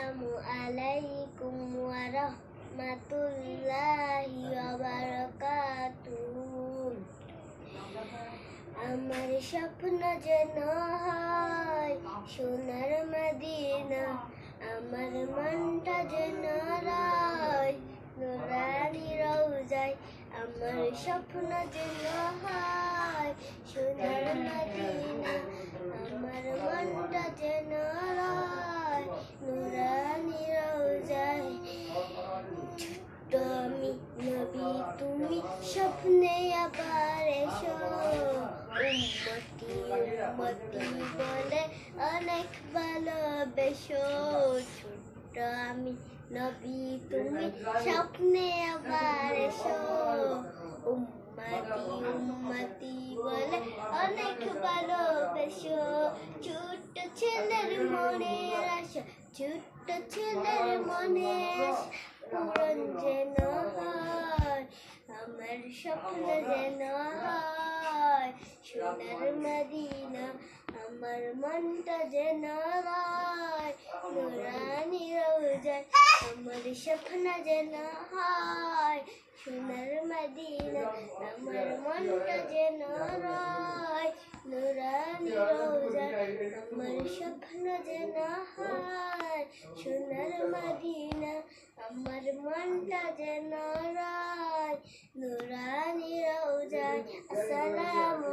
আসসালামু আলাইকুম ওয়া রাহমাতুল্লাহি ওয়া বারাকাতুহু। আমার স্বপ্ন যেন হয় সোনার মদিনা, আমার মনটা যেন রয় নুরানি রওজায়। আমার স্বপ্ন যেন হয় সোনার মদিনা, আমার মনটা যেন রয় নুরানি রওজায়। ছোট্ট আমি নবী তুমি স্বপ্নে আবার এসো, উম্মতি উম্মতি বলে অনেক ভালোবেসো। ছোট্ট আমি নবী তুমি স্বপ্নে আবার এসো, উম্মতি উম্মতি বলে অনেক ভালোবেসো। ছোট্ট ছেলের মনের আশা, ছোট্ট ছেলের মনের আশা পূরণ যেন হয়, আমার স্বপ্ন যেন হয় সোনার মদিনা, আমার মনটা যেন রয় নুরানি রওজায়। আমার স্বপ্ন যেন হয় সোনার মদিনা, আমার মনটা যেন রয় নুরানি রওজায়। আমার স্বপ্ন যেন হয় সোনার মদিনা, আমার মনটা যেন রয় নুরানি রওজায়। আসসালামু